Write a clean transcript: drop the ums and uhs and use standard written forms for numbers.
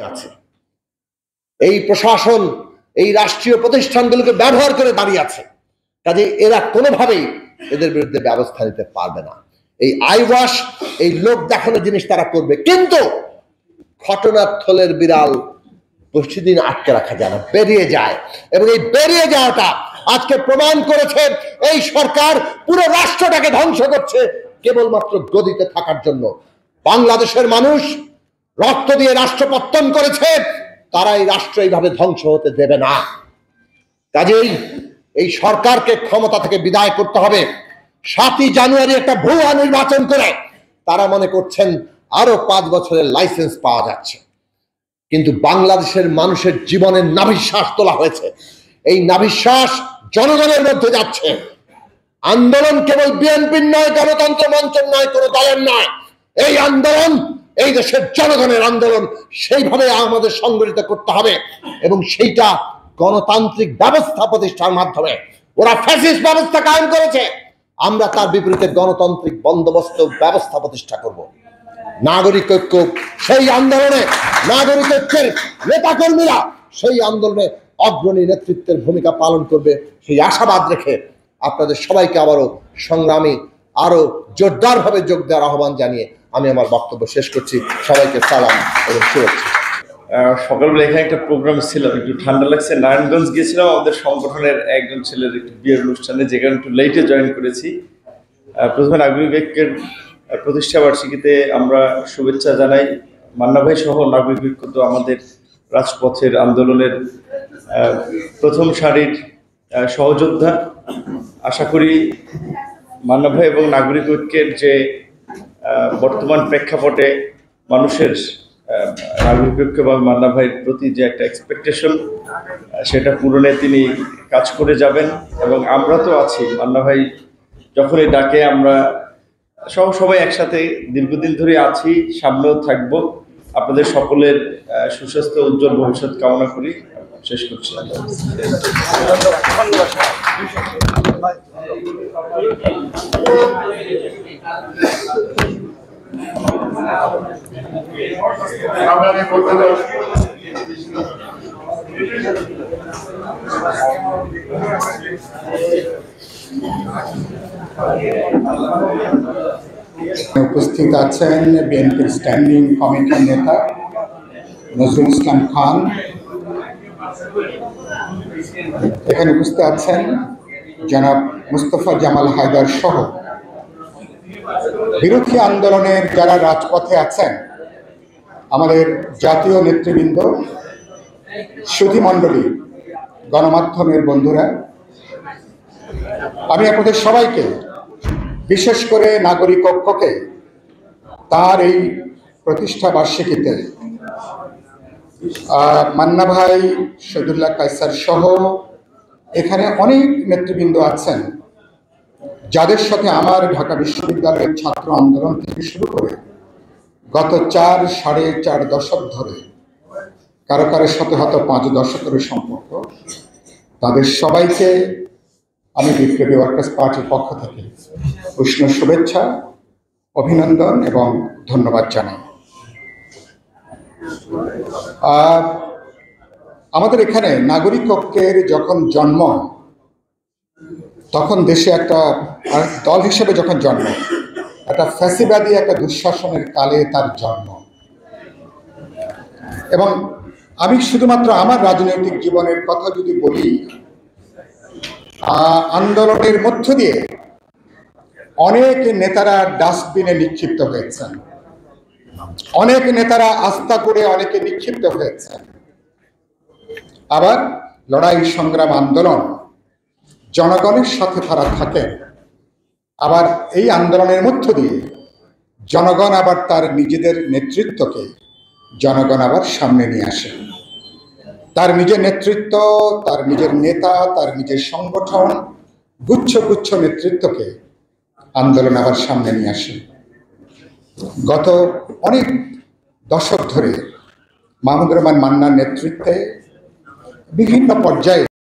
আছে। এই প্রশাসন এই রাষ্ট্রীয় প্রতিষ্ঠানগুলোকে ব্যবহার করে দাঁড়িয়ে আছে, কাজে এরা কোনোভাবেই এদের বিরুদ্ধে ব্যবস্থা নিতে পারবে না। এই আইওয়াশ, এই লোক দেখানোর জিনিস তারা করবে, কিন্তু ঘটনার থলের বিড়াল বেশিদিন আটকে রাখা যায় না, বেরিয়ে যায়। এবং এই বেরিয়ে যাওয়াটা আজকে প্রমাণ করেছে এই সরকার পুরো রাষ্ট্রটাকে ধ্বংস করছে কেবলমাত্র গদিতে থাকার জন্য। বাংলাদেশের মানুষ রক্ত দিয়ে রাষ্ট্র পত্তন করেছে, তারা এই রাষ্ট্র এইভাবে ধ্বংস হতে দেবে না। কাজেই এই সরকারকে ক্ষমতা থেকে বিদায় করতে হবে। 7ই জানুয়ারি একটা ভুয়া নির্বাচন করে তারা মনে করছেন আরো 5 বছরের লাইসেন্স পাওয়া যাচ্ছে, কিন্তু বাংলাদেশের মানুষের জীবনের নাভিশ্বাস তোলা হয়েছে। এই নাভিশ্বাস জনগণের মধ্যে যাচ্ছে। আন্দোলন কেবল বিএনপির নয়, গণতন্ত্র মঞ্চের নয়, কোনো দলের নয়। এই আন্দোলন এই দেশের জনগণের আন্দোলন, সেইভাবে আমাদের সংগঠিত করতে হবে এবং সেইটা গণতান্ত্রিক ব্যবস্থা প্রতিষ্ঠার মাধ্যমে। ওরা ফ্যাসিস্ট ব্যবস্থা কায়েম করেছে, আমরা তার বিপরীতে গণতান্ত্রিক বন্দোবস্ত ব্যবস্থা প্রতিষ্ঠা করব। নাগরিক ঐক্য সেই আন্দোলনে, নাগরিক ঐক্যের নেতাকর্মীরা সেই আন্দোলনে অগ্রণী নেতৃত্বের ভূমিকা পালন করবে, সেই আশাবাদ রেখে আপনাদের সবাইকে আবারও সংগ্রামী আরো জোরদারভাবে যোগ দেওয়ার আহ্বান জানিয়ে আমি আমার বক্তব্য শেষ করছি। সবাইকে সালাম এবং শুভেচ্ছা। সকালবেলা এখানে একটা প্রোগ্রাম ছিল, একটু ঠান্ডা লাগছে, নারায়ণগঞ্জ গিয়েছিলাম আমাদের সংগঠনের একজন ছেলের একটু বিয়ের অনুষ্ঠানে, যেখানে একটু লেটে জয়েন করেছি। প্রথমে নাগরিক ঐক্যের প্রতিষ্ঠা বার্ষিকীতে আমরা শুভেচ্ছা জানাই। মান্না ভাই সহ নাগরিক ঐক্য তো আমাদের রাজপথের আন্দোলনের প্রথম সারির সহযোদ্ধা। আশা করি মান্না ভাই এবং নাগরিক ঐক্যের যে বর্তমান প্রেক্ষাপটে মানুষের নাগরিক ঐক্য এবং মান্না ভাইয়ের প্রতি যে একটা এক্সপেকটেশন, সেটা পূরণে তিনি কাজ করে যাবেন। এবং আমরা তো আছি, মান্না ভাই যখনই ডাকে আমরা সবাই একসাথে দীর্ঘদিন ধরে আছি, সামনেও থাকবো। আপনাদের সকলের সুস্বাস্থ্য উজ্জ্বল ভবিষ্যৎ কামনা করি। শেষ করছি। উপস্থিত আছেন বিএনপির স্ট্যান্ডিং কমিটির নেতা নজরুল ইসলাম খান, এখানে উপস্থিত আছেন জনাব মুস্তফা জামাল হায়দার সহ বিরোধী আন্দোলনের যারা রাজপথে আছেন, আমাদের জাতীয় নেতৃবৃন্দ, সুধীমণ্ডলী, গণমাধ্যমের বন্ধুরা, আমি আপনাদের সবাইকে, বিশেষ করে নাগরিক ঐক্যকে তার এই প্রতিষ্ঠা বার্ষিকীতে মান্না ভাই, শহীদুল্লাহ কায়সার সহ এখানে অনেক নেতৃবৃন্দ আছেন, যাদের সাথে আমার ঢাকা বিশ্ববিদ্যালয়ের ছাত্র আন্দোলন থেকে শুরু করে গত 4-4.5 দশক ধরে, কারো কারোর সাথে হয়তো 5 দশকের সম্পর্ক, তাদের সবাইকে আমি বিপ্লবী ওয়ার্কার্স পার্টির পক্ষ থেকে উষ্ণ শুভেচ্ছা, অভিনন্দন এবং ধন্যবাদ জানাই। আমাদের এখানে নাগরিক ঐক্যের যখন জন্ম, তখন দেশে একটা দল হিসেবে যখন জন্ম, একটা ফ্যাসিবাদী একটা দুঃশাসনের কালে তার জন্ম। এবং আমি শুধুমাত্র আমার রাজনৈতিক জীবনের কথা যদি বলি, আন্দোলনের মধ্য দিয়ে অনেক নেতারা ডাস্টবিনে নিক্ষিপ্ত হয়েছেন, অনেক নেতারা আস্থা করে অনেকে নিক্ষিপ্ত হয়েছেন। আবার লড়াই সংগ্রাম আন্দোলন জনগণের সাথে তারা থাকেন। আবার এই আন্দোলনের মধ্য দিয়ে জনগণ আবার তার নিজেদের নেতৃত্বকে জনগণ আবার সামনে নিয়ে আসে। তার নিজের নেতৃত্ব, তার নিজের নেতা, তার নিজের সংগঠন, গুচ্ছ গুচ্ছ নেতৃত্বকে আন্দোলন আবার সামনে নিয়ে আসে। গত অনেক দশক ধরে মাহমুদুর রহমান মান্নার নেতৃত্বে বিভিন্ন পর্যায়ে